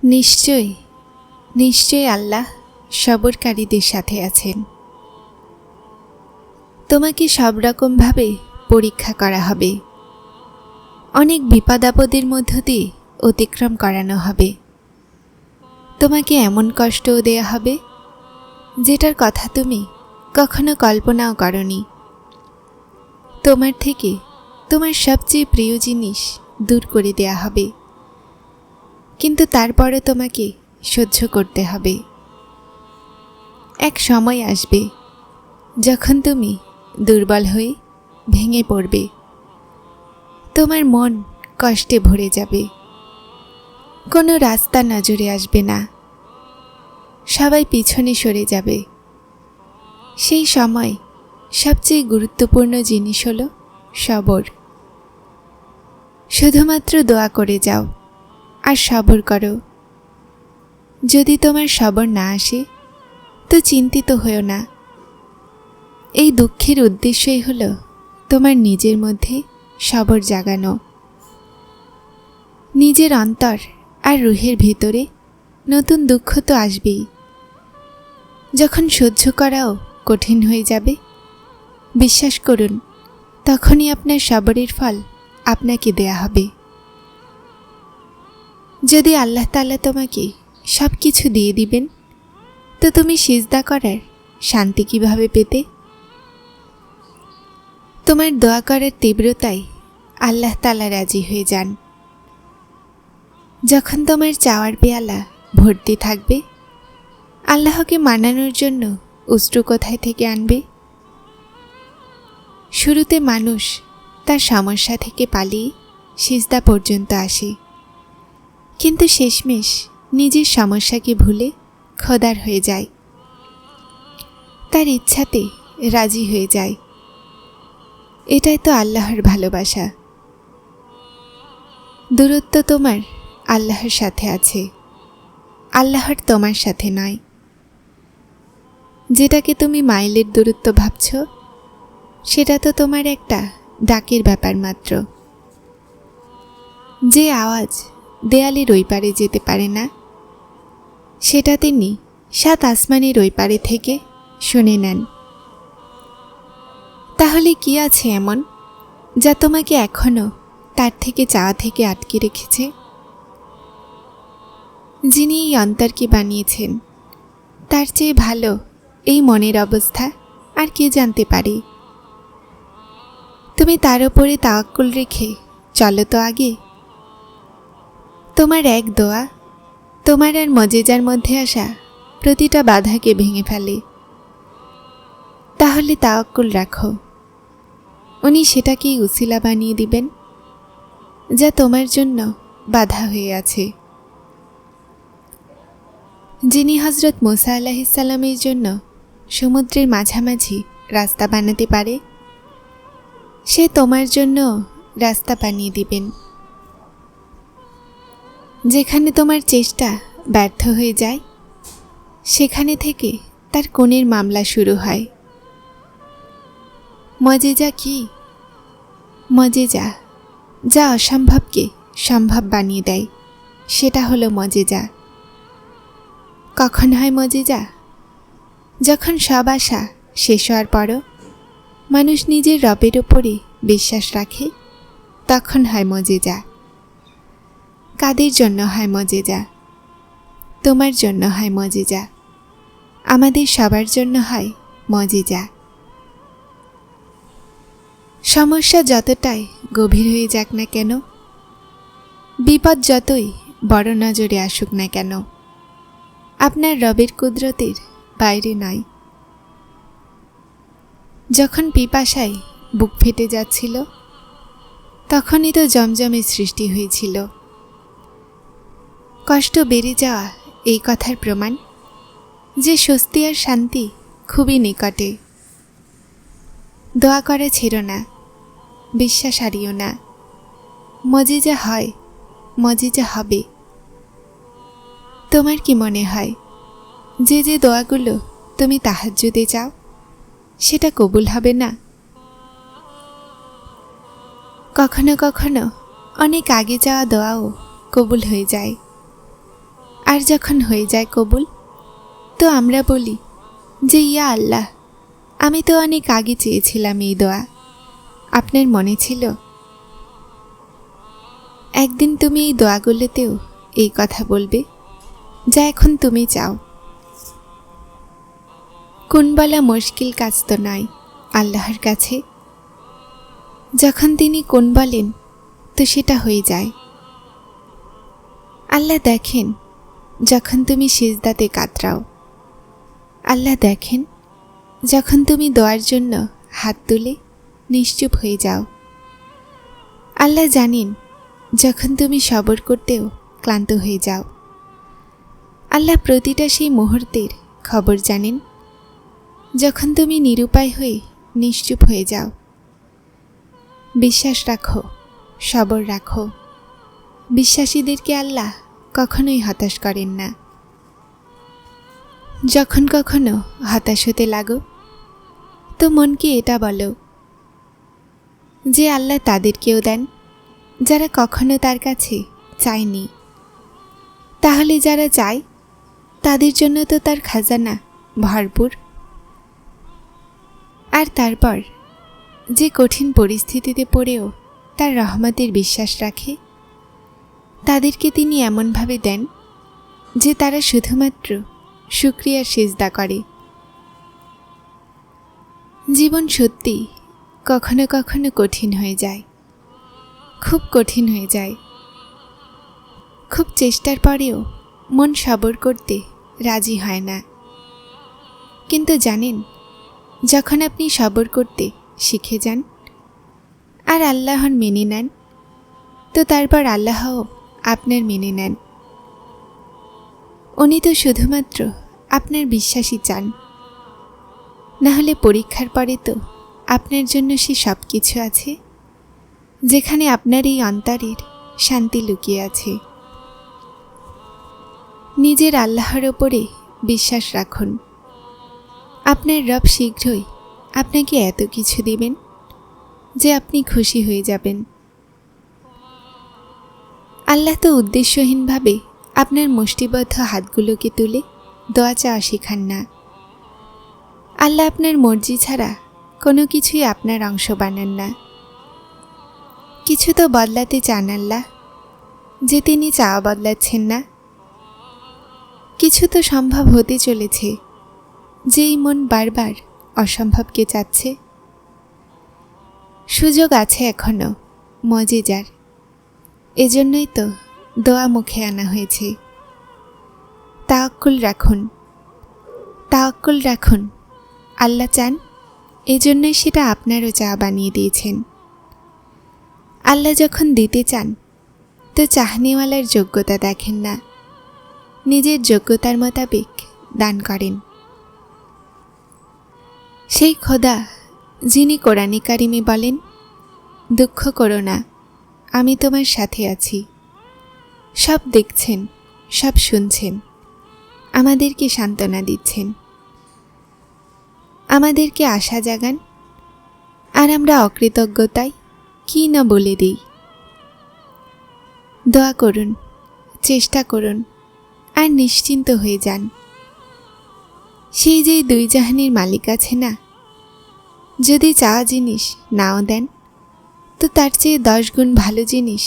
নিশ্চয়ই নিশ্চয়ই আল্লাহ সবরকারীদের সাথে আছেন। তোমাকে সব রকমভাবে পরীক্ষা করা হবে, অনেক বিপদ আপদের মধ্য দিয়ে অতিক্রম করানো হবে। তোমাকে এমন কষ্টও দেয়া হবে যেটার কথা তুমি কখনো কল্পনাও করনি। তোমার থেকে তোমার সবচেয়ে প্রিয় জিনিস দূর করে দেয়া হবে, কিন্তু তারপরও তোমাকে সহ্য করতে হবে। এক সময় আসবে যখন তুমি দুর্বল হয়ে ভেঙে পড়বে, তোমার মন কষ্টে ভরে যাবে, কোনো রাস্তা নজরে আসবে না, সবাই পিছনে সরে যাবে। সেই সময় সবচেয়ে গুরুত্বপূর্ণ জিনিস হলো সবর। শুধুমাত্র দোয়া করে যাও আর সবর করো। যদি তোমার সবর না আসে তো চিন্তিত হয়ো না। এই দুঃখের উদ্দেশ্যই হলো তোমার নিজের মধ্যে সবর জাগানো। নিজের অন্তর আর রুহের ভিতরে নতুন দুঃখ তো আসবেই। যখন সহ্য করাও কঠিন হয়ে যাবে, বিশ্বাস করুন তখনই আপনার সবরের ফল আপনাকে দেয়া হবে। যদি আল্লাহ তাআলা তোমাকে সব কিছু দিয়ে দিবেন, তো তুমি সিজদা করার শান্তি কিভাবে পেতে? তোমার দোয়া করার তীব্রতায় আল্লাহ তাআলা রাজি হয়ে যান। যখন তোমার চাওয়ার পেয়ালা ভর্তি থাকবে, আল্লাহকে মানানোর জন্য অশ্রু কোথায় থেকে আনবে? শুরুতে মানুষ তার সমস্যা থেকে পালিয়ে সিজদা পর্যন্ত আসে, কিন্তু শেষমেশ নিজের সমস্যাকে ভুলে খোদার হয়ে যায়, তার ইচ্ছাতে রাজি হয়ে যায়। এটাই তো আল্লাহর ভালোবাসা। দূরত্ব তোমার আল্লাহর সাথে আছে, আল্লাহর তোমার সাথে নয়। যেটাকে তুমি মাইলের দূরত্ব ভাবছ, সেটা তো তোমার একটা ডাকের ব্যাপার মাত্র। যে আওয়াজ দেয়ালের ওই পারে যেতে পারে না, সেটা তিনি 7 আসমানের ওই পারে থেকে শুনে নেন। তাহলে কি আছে এমন যা তোমাকে এখনো তার থেকে চাওয়া থেকে আটকে রেখেছে? যিনি এই অন্তরকে বানিয়েছেন, তার চেয়ে ভালো এই মনের অবস্থা আর কে জানতে পারে? তুমি তার উপরে তাওয়াক্কুল রেখে চলো তো আগে। তোমার এক দোয়া তোমার আর মজেজার মধ্যে আসা প্রতিটা বাধাকে ভেঙে ফেলে। তাহলে তাওয়াক্কুল রাখো, উনি সেটাকেই উসিলা বানিয়ে দিবেন যা তোমার জন্য বাধা হয়ে আছে। যিনি হযরত মুসা আলাইহিস সালামের জন্য সমুদ্রের মাঝামাঝি রাস্তা বানাতে পারে, সে তোমার জন্য রাস্তা বানিয়ে দিবেন। যেখানে তোমার চেষ্টা ব্যর্থ হয়ে যায়, সেখানে থেকে তার কোণের মামলা শুরু হয়। মজেজা কি? মজেজা যা অসম্ভবকে সম্ভব বানিয়ে দেয়, সেটা হলো মজেজা। কখন হয় মজেজা? যখন সব আশা শেষ হওয়ার পরও মানুষ নিজের রবের ওপরে বিশ্বাস রাখে, তখন হয় মজেজা। কাদের জন্য হয় মজেজা? তোমার জন্য হয় মজেজা, আমাদের সবার জন্য হয় মজেজা। সমস্যা যতটাই গভীর হয়ে যাক না কেন, বিপদ যতই বড় নজরে আসুক না কেন, আপনার রবের কুদরতের বাইরে নয়। যখন পিপাসায় বুক ফেটে যাচ্ছিল, তখনই তো জমজমের সৃষ্টি হয়েছিল। কষ্ট বেড়ে যাওয়া এই কথার প্রমাণ যে স্বস্তি আর শান্তি খুবই নিকটে। দোয়া করা ছেড়ো না, বিশ্বাস হারিও না। মজেজা হয়, মজেজা হবে। তোমার কি মনে হয় যে যে দোয়াগুলো তুমি তাহাজ্জুদে চাও, সেটা কবুল হবে না? কখনো কখনো অনেক আগে যাওয়া দোয়াও কবুল হয়ে যায়। আর যখন হয়ে যায় কবুল, তো আমরা বলি যে ইয়া আল্লাহ, আমি তো অনেক আগে চেয়েছিলাম এই দোয়া, আপনার মনে ছিল? একদিন তুমি এই দোয়াগুলোতেও এই কথা বলবে যা এখন তুমি চাও। কোন বলা মুশকিল কাজ তো নয় আল্লাহর কাছে। যখন তিনি কোন বলেন তো সেটা হয়ে যায়। আল্লাহ দেখেন যখন তুমি সিজদাতে কাতরাও। আল্লাহ দেখেন যখন তুমি দোয়ার জন্য হাত তুলে নিশ্চুপ হয়ে যাও। আল্লাহ জানেন যখন তুমি সবর করতেও ক্লান্ত হয়ে যাও। আল্লাহ প্রতিটা সেই মুহূর্তের খবর জানেন যখন তুমি নিরুপায় হয়ে নিশ্চুপ হয়ে যাও। বিশ্বাস রাখো, সবর রাখো। বিশ্বাসীদেরকে আল্লাহ কখনোই হতাশ করেন না। যখন কখনো হতাশ হতে লাগো তো মনকে এটা বলো যে আল্লাহ তাদেরকেও দেন যারা কখনো তার কাছে চায়নি। তাহলে যারা চায় তাদের জন্য তো তার খাজানা ভরপুর। আর তারপর যে কঠিন পরিস্থিতিতে পড়েও তার রহমতের বিশ্বাস রাখে, তাদেরকে তিনি এমনভাবে দেন যে তারা শুধুমাত্র শুকরিয়ার সিজদা করে। জীবন সত্যি কখনো কখনো কঠিন হয়ে যায়, খুব কঠিন হয়ে যায়। খুব চেষ্টার পরেও মন সবর করতে রাজি হয় না। কিন্তু জানেন, যখন আপনি সবর করতে শিখে যান আর আল্লাহর মেনে নেন, তো তারপর আল্লাহও আপনার মেনে নেন। উনি তো শুধুমাত্র আপনার বিশ্বাসই চান। না হলে পরীক্ষার পরে তো আপনার জন্য সে সব কিছু আছে যেখানে আপনার এই অন্তরের শান্তি লুকিয়ে আছে। নিজের আল্লাহর ওপরে বিশ্বাস রাখুন। আপনার রব শীঘ্রই আপনাকে এত কিছু দিবেন যে আপনি খুশি হয়ে যাবেন। আল্লাহ তো উদ্দেশ্যহীনভাবে আপনার মুষ্টিবদ্ধ হাতগুলোকে তুলে দোয়া চাওয়া শেখান না। আল্লাহ আপনার মর্জি ছাড়া কোনো কিছুই আপনার অংশ বানান না। কিছু তো বদলাতে চান আল্লাহ, যে তিনি চাওয়া বদলাচ্ছেন না। কিছু তো সম্ভব হতে চলেছে, যেই মন বারবার অসম্ভবকে চাচ্ছে। সুযোগ আছে এখনো মজেজার, এজন্যই তো দোয়া মুখে আনা হয়েছে। তাওয়াক্কুল রাখুন, তাওয়াক্কুল রাখুন। আল্লাহ চান, এজন্যই সেটা আপনারও চাওয়া বানিয়ে দিয়েছেন। আল্লাহ যখন দিতে চান তো চাহনিওয়ালার যোগ্যতা দেখেন না, নিজের যোগ্যতার মোতাবেক দান করেন। সেই খোদা যিনি কোরআনে কারিমে বলেন, দুঃখ করো না, আমি তোমার সাথে আছি। সব দেখছেন, সব শুনছেন, আমাদেরকে সান্ত্বনা দিচ্ছেন, আমাদেরকে আশা জাগান। আর আমরা অকৃতজ্ঞতায় কি না বলে দিই। দোয়া করুন, চেষ্টা করুন, আর নিশ্চিন্ত হয়ে যান। সেই যে দুই জাহানের মালিক আছে না, যদি চাওয়া জিনিস নাও দেন তো তার চেয়ে 10 গুণ ভালো জিনিস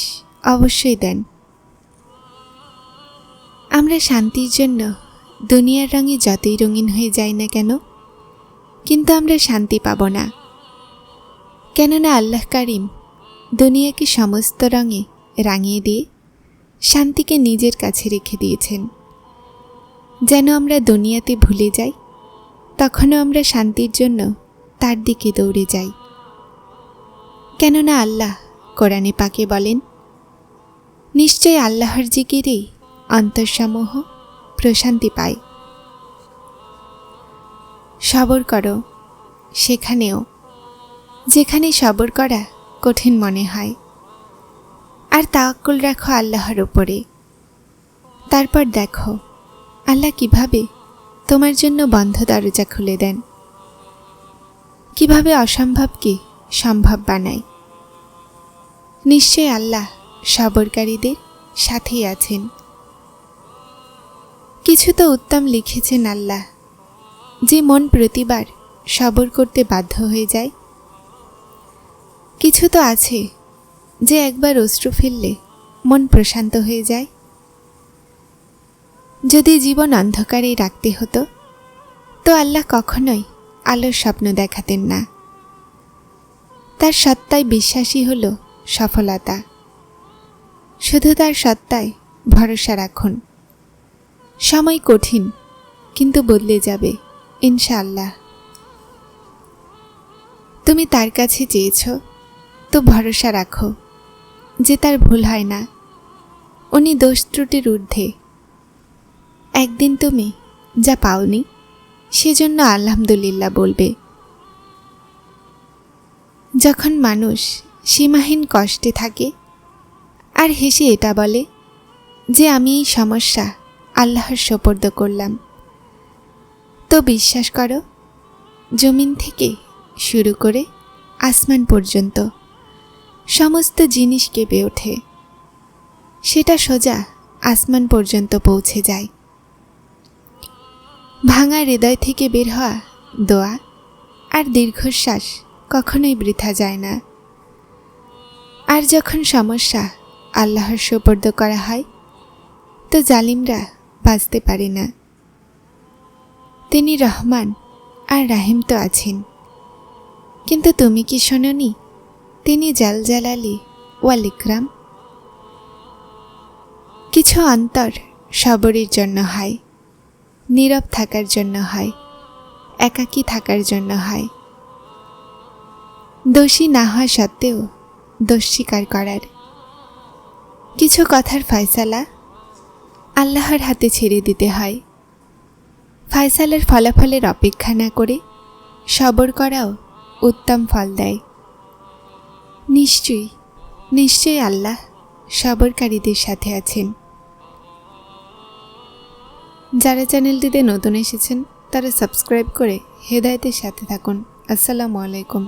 অবশ্যই দেন। আমরা শান্তির জন্য দুনিয়ার রঙে যতই রঙিন হয়ে যাই না কেন, কিন্তু আমরা শান্তি পাব না। কেননা আল্লাহ কারিম দুনিয়াকে সমস্ত রঙে রাঙিয়ে দিয়ে শান্তিকে নিজের কাছে রেখে দিয়েছেন। যেন আমরা দুনিয়াতে ভুলে যাই, তখনও আমরা শান্তির জন্য তার দিকে দৌড়ে যাই। কেননা আল্লাহ কোরআনে পাকে বলেন, নিশ্চয় আল্লাহর জিকিরেই অন্তরসমূহ প্রশান্তি পায়। সবর করো সেখানেও যেখানে সবর করা কঠিন মনে হয়, আর তাওয়াক্কুল রাখো আল্লাহর উপরে। তারপর দেখো আল্লাহ কিভাবে তোমার জন্য বন্ধ দরজা খুলে দেন, কিভাবে অসম্ভবকে সম্ভব বানায়। নিশ্চয় আল্লাহ সবরকারীদের সাথেই আছেন। কিছু তো উত্তম লিখেছেন আল্লাহ, যে মন প্রতিবার সবর করতে বাধ্য হয়ে যায়। কিছু তো আছে যে একবার অশ্রু ফেললে মন প্রশান্ত হয়ে যায়। যদি জীবন অন্ধকারেই রাখতে হতো তো আল্লাহ কখনোই আলোর স্বপ্ন দেখাতেন না। তার সত্তায় বিশ্বাসী হলো সফলতা। শুধু তার সত্তায় ভরসা রাখুন। সময় কঠিন, কিন্তু বদলে যাবে ইনশাআল্লাহ। তুমি তার কাছে চেয়েছ তো ভরসা রাখো যে তার ভুল হয় না। উনি দোষ ত্রুটির ঊর্ধ্বে। একদিন তুমি যা পাওনি সেজন্য আলহামদুলিল্লাহ বলবে। যখন মানুষ সীমাহীন কষ্টে থাকে আর হেসে এটা বলে যে আমি এই সমস্যা আল্লাহর সোপর্দ করলাম, তো বিশ্বাস করো, জমিন থেকে শুরু করে আসমান পর্যন্ত সমস্ত জিনিস কেঁপে ওঠে। সেটা সোজা আসমান পর্যন্ত পৌঁছে যায়। ভাঙা হৃদয় থেকে বের হওয়া দোয়া আর দীর্ঘশ্বাস কখনোই বৃথা যায় না। আর যখন সমস্যা আল্লাহর সোপর্দ করা হয় তো জালিমরা বাঁচতে পারে না। তিনি রহমান আর রাহিম তো আছেন, কিন্তু তুমি কি শোনোনি তিনি জালজালালি ওয়াল ইকরাম। কিছু অন্তর সবরের জন্য হয়, নীরব থাকার জন্য হয়, একাকী থাকার জন্য হয়। দোষী না হওয়া সত্ত্বেও দোষ স্বীকার করার। কিছু কথার ফয়সালা আল্লাহর হাতে ছেড়ে দিতে হয়। ফয়সালার ফলাফলের অপেক্ষা না করে সবর করাও উত্তম ফল দেয়। নিশ্চয়ই নিশ্চয়ই আল্লাহ সবরকারীদের সাথে আছেন। যারা চ্যানেলটিতে নতুন এসেছেন তারা সাবস্ক্রাইব করে হেদায়েতের সাথে থাকুন। আসসালামু আলাইকুম।